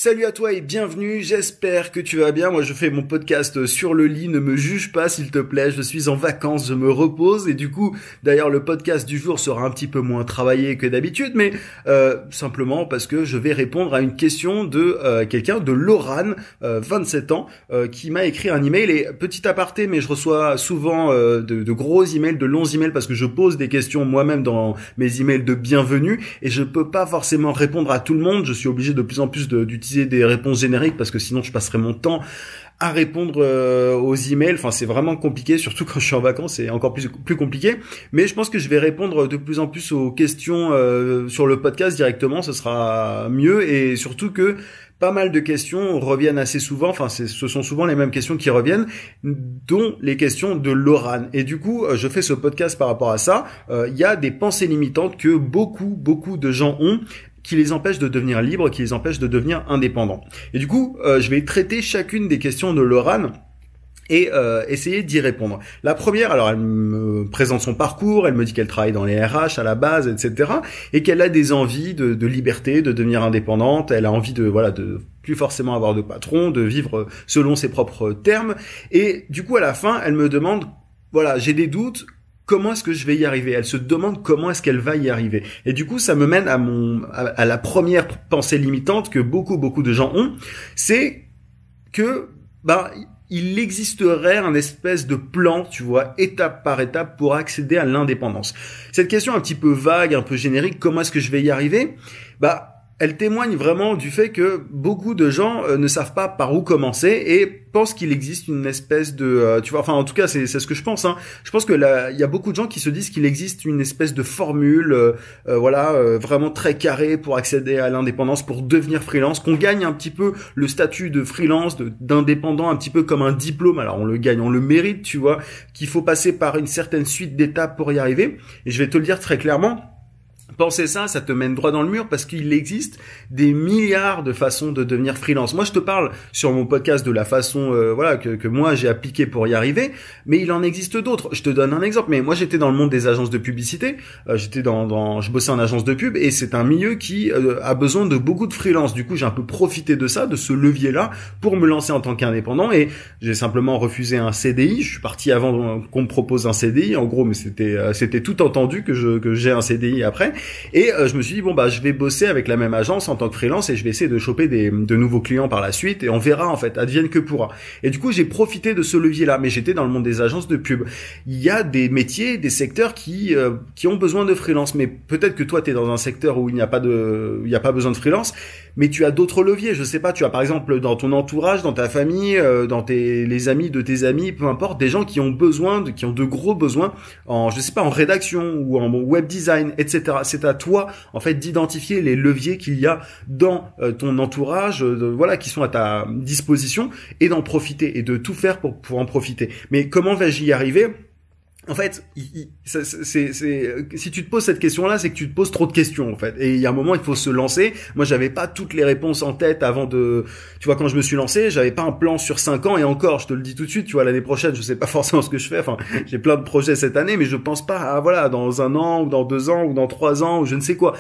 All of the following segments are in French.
Salut à toi et bienvenue, j'espère que tu vas bien. Moi je fais mon podcast sur le lit, ne me juge pas s'il te plaît, je suis en vacances, je me repose et du coup d'ailleurs le podcast du jour sera un petit peu moins travaillé que d'habitude, mais simplement parce que je vais répondre à une question de quelqu'un, de Laurane, 27 ans, qui m'a écrit un email. Et petit aparté, mais je reçois souvent de gros emails, de longs emails parce que je pose des questions moi-même dans mes emails de bienvenue et je peux pas forcément répondre à tout le monde. Je suis obligé de plus en plus d'utiliser des réponses génériques parce que sinon je passerai mon temps à répondre aux emails. Enfin, c'est vraiment compliqué, surtout quand je suis en vacances, c'est encore plus compliqué. Mais je pense que je vais répondre de plus en plus aux questions sur le podcast directement, ce sera mieux. Et surtout que pas mal de questions reviennent assez souvent, enfin ce sont souvent les mêmes questions qui reviennent, dont les questions de Laurane. Et du coup, je fais ce podcast par rapport à ça. Il y a des pensées limitantes que beaucoup de gens ont, qui les empêchent de devenir libres, qui les empêchent de devenir indépendants. Et du coup, je vais traiter chacune des questions de Laurane et essayer d'y répondre. La première, alors elle me présente son parcours, elle me dit qu'elle travaille dans les RH à la base, etc. et qu'elle a des envies de liberté, de devenir indépendante, elle a envie de plus forcément avoir de patron, de vivre selon ses propres termes. Et du coup, à la fin, elle me demande, voilà, j'ai des doutes, comment est-ce que je vais y arriver? Elle se demande comment est-ce qu'elle va y arriver. Et du coup, ça me mène à la première pensée limitante que beaucoup de gens ont, c'est que, il existerait un espèce de plan, tu vois, étape par étape pour accéder à l'indépendance. Cette question un petit peu vague, un peu générique, comment est-ce que je vais y arriver? Elle témoigne vraiment du fait que beaucoup de gens ne savent pas par où commencer et pensent qu'il existe une espèce de, tu vois, enfin en tout cas c'est ce que je pense. Hein. Je pense que là il y a beaucoup de gens qui se disent qu'il existe une espèce de formule, vraiment très carrée pour accéder à l'indépendance, pour devenir freelance, qu'on gagne un petit peu le statut de freelance, d'indépendant, un petit peu comme un diplôme. Alors on le gagne, on le mérite, tu vois, qu'il faut passer par une certaine suite d'étapes pour y arriver. Et je vais te le dire très clairement. Penser ça te mène droit dans le mur parce qu'il existe des milliards de façons de devenir freelance. Moi, je te parle sur mon podcast de la façon que moi j'ai appliqué pour y arriver, mais il en existe d'autres. Je te donne un exemple. Mais moi, j'étais dans le monde des agences de publicité. Je bossais en agence de pub et c'est un milieu qui a besoin de beaucoup de freelance. Du coup, j'ai un peu profité de ça, de ce levier-là, pour me lancer en tant qu'indépendant et j'ai simplement refusé un CDI. Je suis parti avant qu'on me propose un CDI, en gros, mais c'était tout entendu que j'ai un CDI après. Et je me suis dit je vais bosser avec la même agence en tant que freelance et je vais essayer de choper de nouveaux clients par la suite et on verra en fait, advienne que pourra. Et du coup, j'ai profité de ce levier-là, mais j'étais dans le monde des agences de pub. Il y a des métiers, des secteurs qui ont besoin de freelance, mais peut-être que toi tu es dans un secteur où il n'y a pas besoin de freelance, mais tu as d'autres leviers, je sais pas, tu as par exemple dans ton entourage, dans ta famille, dans les amis de tes amis, peu importe, des gens qui ont de gros besoins en rédaction ou en web design, etc. C'est à toi en fait d'identifier les leviers qu'il y a dans ton entourage, qui sont à ta disposition et d'en profiter et de tout faire pour en profiter. Mais comment vais-je y arriver? En fait, si tu te poses cette question-là, c'est que tu te poses trop de questions, en fait. Et il y a un moment, il faut se lancer. Moi, j'avais pas toutes les réponses en tête quand je me suis lancé, j'avais pas un plan sur 5 ans et encore, je te le dis tout de suite, tu vois, l'année prochaine, je sais pas forcément ce que je fais. Enfin, j'ai plein de projets cette année, mais je pense pas dans 1 an ou dans 2 ans ou dans 3 ans ou je ne sais quoi.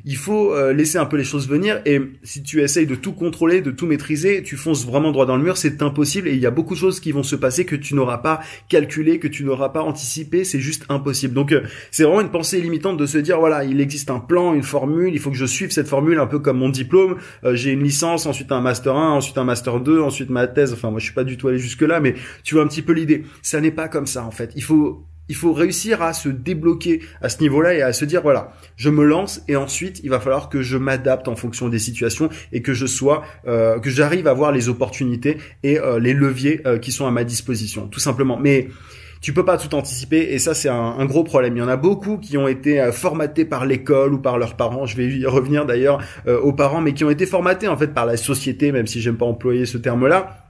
Il faut laisser un peu les choses venir et si tu essayes de tout contrôler, de tout maîtriser, tu fonces vraiment droit dans le mur, c'est impossible et il y a beaucoup de choses qui vont se passer que tu n'auras pas calculé, que tu n'auras pas anticipé, c'est juste impossible. Donc c'est vraiment une pensée limitante de se dire il existe un plan, une formule, il faut que je suive cette formule un peu comme mon diplôme, j'ai une licence, ensuite un master 1, ensuite un master 2, ensuite ma thèse, enfin moi je suis pas du tout allé jusque là mais tu vois un petit peu l'idée. Ça n'est pas comme ça en fait. Il faut réussir à se débloquer à ce niveau-là et à se dire je me lance et ensuite il va falloir que je m'adapte en fonction des situations et que que j'arrive à voir les opportunités et les leviers qui sont à ma disposition, tout simplement. Mais tu peux pas tout anticiper et ça c'est un gros problème. Il y en a beaucoup qui ont été formatés par l'école ou par leurs parents. Je vais y revenir d'ailleurs aux parents, mais qui ont été formatés en fait par la société, même si j'aime pas employer ce terme-là,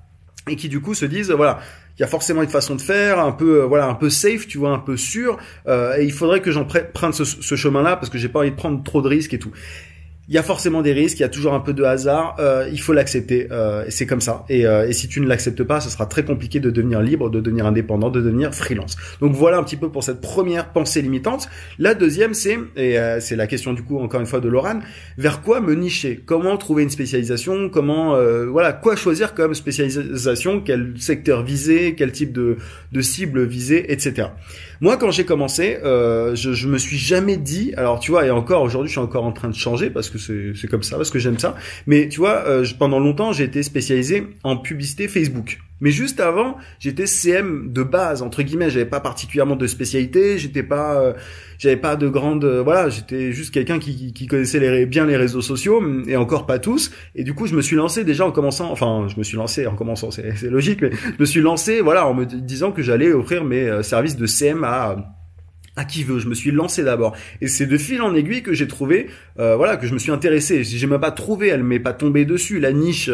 et qui du coup se disent il y a forcément une façon de faire un peu safe, tu vois, un peu sûr, et il faudrait que j'en prenne ce chemin-là parce que j'ai pas envie de prendre trop de risques et tout. il y a forcément des risques, il y a toujours un peu de hasard, il faut l'accepter, et c'est comme ça. Et si tu ne l'acceptes pas, ce sera très compliqué de devenir libre, de devenir indépendant, de devenir freelance. Donc voilà un petit peu pour cette première pensée limitante. La deuxième, c'est la question du coup encore une fois de Laurent, vers quoi me nicher? Comment trouver une spécialisation? Comment quoi choisir comme spécialisation? Quel secteur viser? Quel type de cible viser, etc. Moi, quand j'ai commencé, je me suis jamais dit, alors tu vois, et encore aujourd'hui, je suis encore en train de changer parce que c'est comme ça, parce que j'aime ça. Mais tu vois, pendant longtemps, j'ai été spécialisé en publicité Facebook. Mais juste avant, j'étais CM de base entre guillemets. J'avais pas particulièrement de spécialité. J'avais pas de grande, J'étais juste quelqu'un qui connaissait bien les réseaux sociaux et encore pas tous. Et du coup, je me suis lancé déjà en commençant. Enfin, je me suis lancé en commençant, c'est logique, mais je me suis lancé, en me disant que j'allais offrir mes services de CM à qui veut. Je me suis lancé d'abord, et c'est de fil en aiguille que j'ai trouvé, que je me suis intéressé. J'ai même pas trouvé, elle m'est pas tombée dessus, la niche,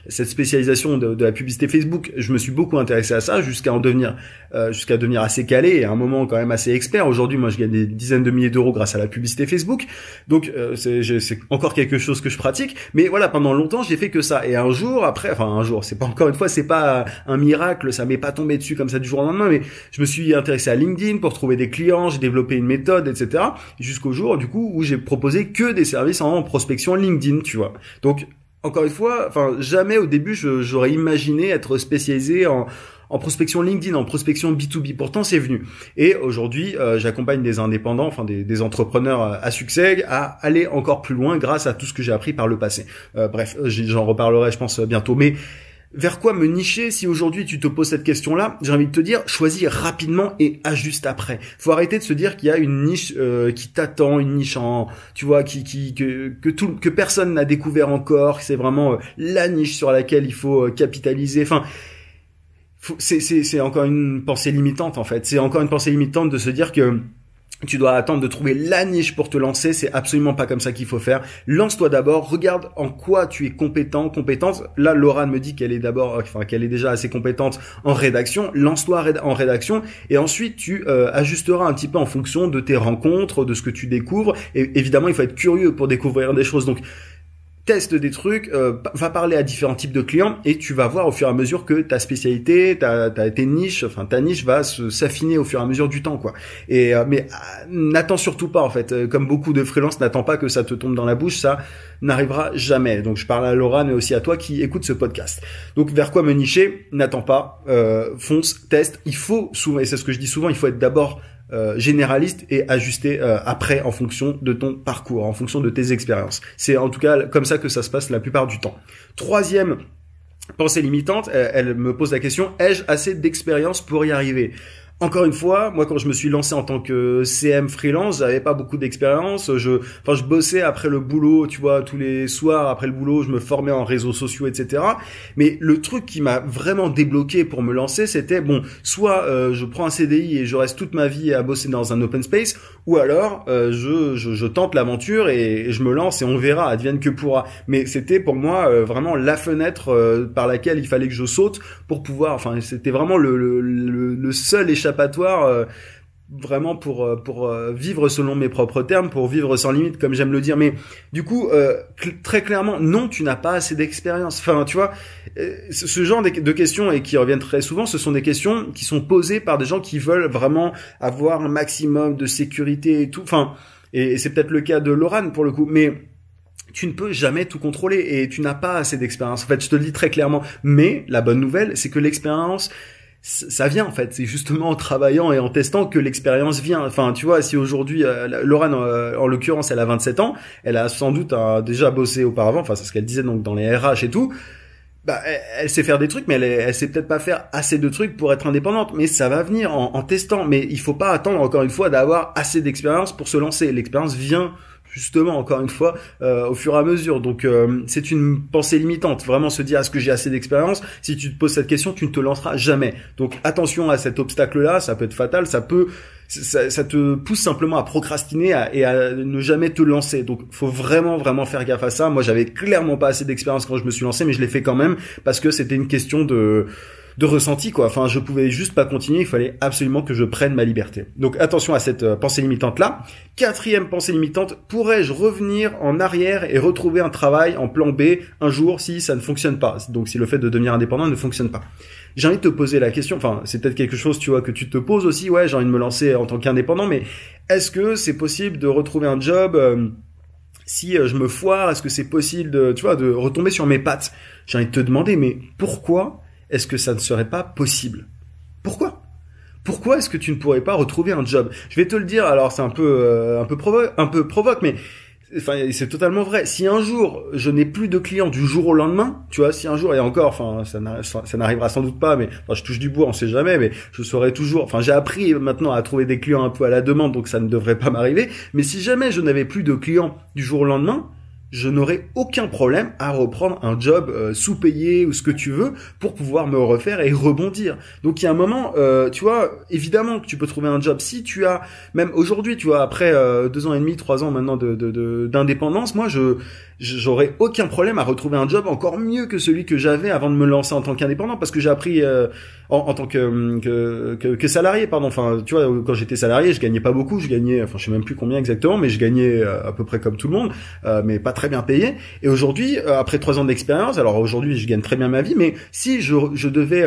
cette spécialisation de la publicité Facebook. Je me suis beaucoup intéressé à ça jusqu'à devenir assez calé et à un moment quand même assez expert. Aujourd'hui, moi, je gagne des dizaines de milliers d'euros grâce à la publicité Facebook. Donc, c'est encore quelque chose que je pratique. Mais voilà, pendant longtemps, j'ai fait que ça. Et un jour, c'est pas encore une fois, c'est pas un miracle, ça m'est pas tombé dessus comme ça du jour au lendemain. Mais je me suis intéressé à LinkedIn pour trouver des clients, j'ai développé une méthode, etc. Jusqu'au jour, du coup, où j'ai proposé que des services en prospection LinkedIn, tu vois. Donc, encore une fois, jamais au début, j'aurais imaginé être spécialisé en prospection LinkedIn, en prospection B2B. Pourtant, c'est venu. Et aujourd'hui, j'accompagne des indépendants, des entrepreneurs à succès, à aller encore plus loin grâce à tout ce que j'ai appris par le passé. J'en reparlerai, je pense, bientôt. Mais vers quoi me nicher? Si aujourd'hui tu te poses cette question-là, j'ai envie de te dire, choisis rapidement et ajuste après. Faut arrêter de se dire qu'il y a une niche qui t'attend, une niche que personne n'a découvert encore. C'est vraiment la niche sur laquelle il faut capitaliser. C'est encore une pensée limitante en fait. C'est encore une pensée limitante de se dire que tu dois attendre de trouver la niche pour te lancer. C'est absolument pas comme ça qu'il faut faire. Lance-toi d'abord, regarde en quoi tu es compétente. Là, Laura me dit qu'elle est déjà assez compétente en rédaction. Lance-toi en rédaction et ensuite tu ajusteras un petit peu en fonction de tes rencontres, de ce que tu découvres. Et évidemment, il faut être curieux pour découvrir des choses. Donc, teste des trucs, va parler à différents types de clients et tu vas voir au fur et à mesure que ta spécialité, tes niches, ta niche va s'affiner au fur et à mesure du temps, quoi. Mais n'attends surtout pas, en fait, comme beaucoup de freelance, n'attends pas que ça te tombe dans la bouche, ça n'arrivera jamais. Donc je parle à Laura, mais aussi à toi qui écoute ce podcast. Donc vers quoi me nicher? N'attends pas, fonce, teste. Il faut souvent, et c'est ce que je dis souvent, il faut être d'abord généraliste et ajuster après en fonction de ton parcours, en fonction de tes expériences. C'est en tout cas comme ça que ça se passe la plupart du temps. Troisième pensée limitante, elle me pose la question, ai-je assez d'expérience pour y arriver? Encore une fois, moi quand je me suis lancé en tant que CM freelance, j'avais pas beaucoup d'expérience. Je bossais après le boulot, tu vois, tous les soirs après le boulot, je me formais en réseaux sociaux, etc. Mais le truc qui m'a vraiment débloqué pour me lancer, c'était soit je prends un CDI et je reste toute ma vie à bosser dans un open space, ou alors je tente l'aventure et je me lance et on verra, advienne que pourra. Mais c'était pour moi vraiment la fenêtre par laquelle il fallait que je saute pour pouvoir. C'était vraiment le seul échappatoire vraiment pour vivre selon mes propres termes, pour vivre sans limite comme j'aime le dire. Mais du coup très clairement, non, tu n'as pas assez d'expérience. Tu vois, ce genre de questions et qui reviennent très souvent, ce sont des questions qui sont posées par des gens qui veulent vraiment avoir un maximum de sécurité et tout. Et c'est peut-être le cas de Laurent pour le coup, mais tu ne peux jamais tout contrôler et tu n'as pas assez d'expérience. En fait, je te le dis très clairement. Mais la bonne nouvelle, c'est que l'expérience, ça vient en fait, c'est justement en travaillant et en testant que l'expérience vient. Tu vois, si aujourd'hui Laurent en l'occurrence elle a 27 ans, elle a sans doute déjà bossé auparavant, c'est ce qu'elle disait donc dans les RH et tout. Elle sait faire des trucs, mais elle sait peut-être pas faire assez de trucs pour être indépendante, mais ça va venir en testant. Mais il faut pas attendre encore une fois d'avoir assez d'expérience pour se lancer. L'expérience vient justement encore une fois au fur et à mesure. Donc c'est une pensée limitante, vraiment se dire est-ce que j'ai assez d'expérience? Si tu te poses cette question, tu ne te lanceras jamais. Donc attention à cet obstacle là, ça peut être fatal, ça te pousse simplement à procrastiner et à ne jamais te lancer. Donc faut vraiment faire gaffe à ça. Moi j'avais clairement pas assez d'expérience quand je me suis lancé, mais je l'ai fait quand même parce que c'était une question de de ressenti, quoi. Enfin, je pouvais juste pas continuer, il fallait absolument que je prenne ma liberté. Donc attention à cette pensée limitante-là. Quatrième pensée limitante, pourrais-je revenir en arrière et retrouver un travail en plan B un jour si ça ne fonctionne pas? Donc si le fait de devenir indépendant ne fonctionne pas. J'ai envie de te poser la question, enfin c'est peut-être quelque chose, tu vois, que tu te poses aussi, ouais, j'ai envie de me lancer en tant qu'indépendant, mais est-ce que c'est possible de retrouver un job si je me foire? Est-ce que c'est possible de, tu vois, de retomber sur mes pattes? J'ai envie de te demander, mais pourquoi est-ce que ça ne serait pas possible? Pourquoi? Pourquoi est-ce que tu ne pourrais pas retrouver un job? Je vais te le dire, alors c'est un peu provoque, mais enfin c'est totalement vrai. Si un jour je n'ai plus de clients du jour au lendemain, tu vois, si un jour, et encore, enfin ça n'arrivera sans doute pas, mais enfin, je touche du bois, on sait jamais, mais je saurai toujours. Enfin, j'ai appris maintenant à trouver des clients un peu à la demande, donc ça ne devrait pas m'arriver. Mais si jamais je n'avais plus de clients du jour au lendemain, je n'aurais aucun problème à reprendre un job sous-payé ou ce que tu veux pour pouvoir me refaire et rebondir. Donc il y a un moment, tu vois, évidemment que tu peux trouver un job. Si tu as, même aujourd'hui, tu vois, après 2 ans et demi, 3 ans maintenant d'indépendance, moi j'aurais aucun problème à retrouver un job encore mieux que celui que j'avais avant de me lancer en tant qu'indépendant, parce que j'ai appris en tant que salarié, pardon. Enfin, tu vois, quand j'étais salarié, je gagnais pas beaucoup, je gagnais, enfin je sais même plus combien exactement, mais je gagnais à peu près comme tout le monde, mais pas très bien payé. Et aujourd'hui, après 3 ans d'expérience, alors aujourd'hui je gagne très bien ma vie, mais si je devais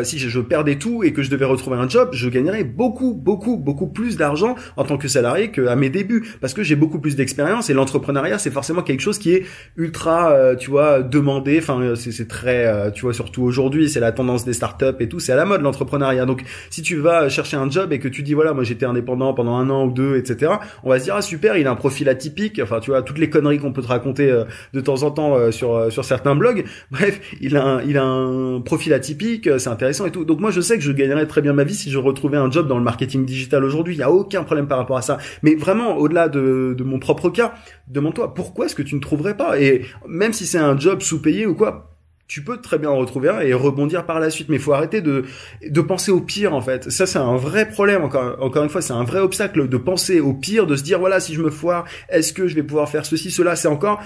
si je perdais tout et que je devais retrouver un job, je gagnerais beaucoup plus d'argent en tant que salarié qu'à mes débuts, parce que j'ai beaucoup plus d'expérience, et l'entrepreneuriat c'est forcément quelque chose qui est ultra tu vois, demandé. Enfin c'est très tu vois, surtout aujourd'hui, c'est la tendance des startups et tout, c'est à la mode l'entrepreneuriat. Donc si tu vas chercher un job et que tu dis voilà, moi j'étais indépendant pendant 1 an ou 2, etc., on va se dire ah super, il a un profil atypique. Enfin tu vois, toutes les conneries qu'on peut te raconter de temps en temps sur certains blogs. Bref, il a un profil atypique, c'est intéressant et tout. Donc moi je sais que je gagnerais très bien ma vie si je retrouvais un job dans le marketing digital aujourd'hui. Il y a aucun problème par rapport à ça. Mais vraiment, au-delà de mon propre cas, demande-toi pourquoi est-ce que tu ne trouverais pas? Et même si c'est un job sous-payé ou quoi, tu peux très bien en retrouver un et rebondir par la suite. Mais il faut arrêter de penser au pire, en fait. Ça, c'est un vrai problème. Encore une fois, c'est un vrai obstacle de penser au pire, de se dire voilà, si je me foire, est-ce que je vais pouvoir faire ceci, cela? C'est encore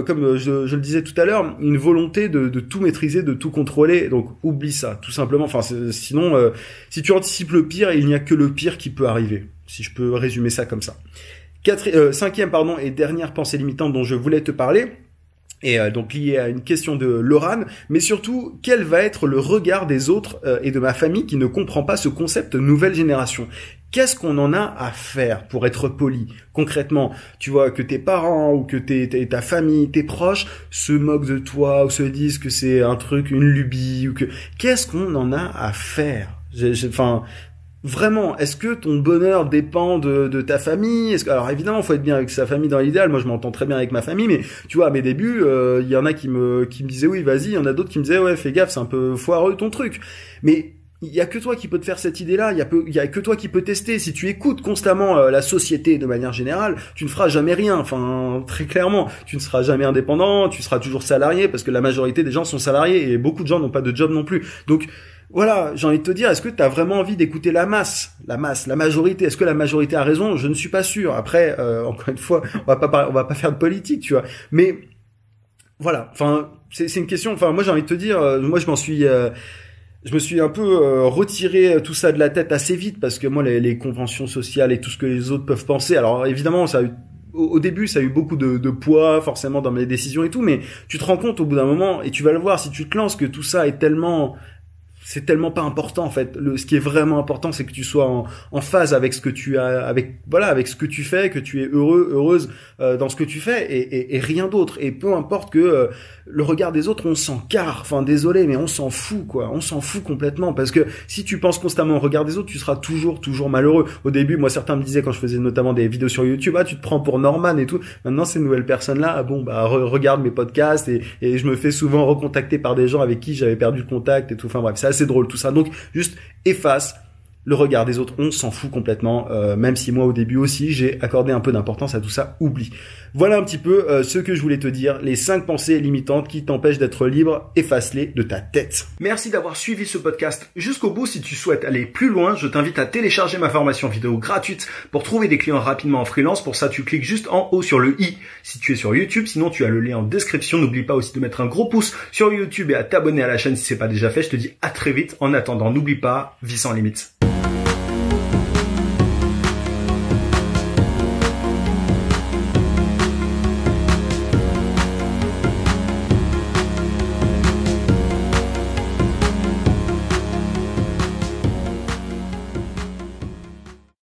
comme je le disais tout à l'heure, une volonté de tout maîtriser, de tout contrôler. Donc oublie ça, tout simplement. Enfin sinon, si tu anticipes le pire, il n'y a que le pire qui peut arriver, si je peux résumer ça comme ça. Cinquième et dernière pensée limitante dont je voulais te parler, et donc lié à une question de Laurane, mais surtout, quel va être le regard des autres et de ma famille qui ne comprend pas ce concept nouvelle génération? Qu'est-ce qu'on en a à faire, pour être poli? Concrètement, tu vois, que tes parents ou que ta famille, tes proches se moquent de toi ou se disent que c'est un truc, une lubie, ou que... Qu'est-ce qu'on en a à faire? Enfin... Vraiment, est-ce que ton bonheur dépend de ta famille? Alors évidemment, faut être bien avec sa famille dans l'idéal. Moi, je m'entends très bien avec ma famille, mais tu vois, à mes débuts, il y en a qui me disaient oui, vas-y. Il y en a d'autres qui me disaient ouais, fais gaffe, c'est un peu foireux ton truc. Mais il y a que toi qui peux te faire cette idée-là. Il y a que toi qui peux tester. Si tu écoutes constamment la société de manière générale, tu ne feras jamais rien. Enfin, très clairement, tu ne seras jamais indépendant. Tu seras toujours salarié, parce que la majorité des gens sont salariés et beaucoup de gens n'ont pas de job non plus. Donc voilà, j'ai envie de te dire, est-ce que tu as vraiment envie d'écouter la majorité? Est-ce que la majorité a raison? Je ne suis pas sûr. Après, encore une fois, on va pas faire de politique, tu vois. Mais voilà, enfin, c'est une question. Enfin, moi j'ai envie de te dire, moi je me suis un peu retiré tout ça de la tête assez vite, parce que moi les conventions sociales et tout ce que les autres peuvent penser. Alors évidemment, ça a eu au début, ça a eu beaucoup de poids forcément dans mes décisions et tout, mais tu te rends compte au bout d'un moment, et tu vas le voir si tu te lances, que tout ça c'est tellement pas important en fait. Ce qui est vraiment important, c'est que tu sois en phase avec ce que tu as, avec ce que tu fais, que tu es heureuse dans ce que tu fais, et rien d'autre. Et peu importe que le regard des autres, on s'en carre. Enfin, désolé, mais on s'en fout, quoi. On s'en fout complètement, parce que si tu penses constamment au regard des autres, tu seras toujours malheureux. Au début, moi, certains me disaient, quand je faisais notamment des vidéos sur YouTube, ah, tu te prends pour Norman et tout. Maintenant, ces nouvelles personnes-là, ah bon, bah, regarde mes podcasts, et je me fais souvent recontacter par des gens avec qui j'avais perdu le contact et tout. Enfin bref, c'est assez drôle tout ça. Donc juste efface, le regard des autres, on s'en fout complètement, même si moi au début aussi j'ai accordé un peu d'importance à tout ça, oublie. Voilà un petit peu ce que je voulais te dire, les 5 pensées limitantes qui t'empêchent d'être libre, efface-les de ta tête. Merci d'avoir suivi ce podcast jusqu'au bout. Si tu souhaites aller plus loin, je t'invite à télécharger ma formation vidéo gratuite pour trouver des clients rapidement en freelance. Pour ça, tu cliques juste en haut sur le i si tu es sur YouTube, sinon tu as le lien en description. N'oublie pas aussi de mettre un gros pouce sur YouTube et à t'abonner à la chaîne si c'est pas déjà fait. Je te dis à très vite. En attendant, n'oublie pas, vis sans limite.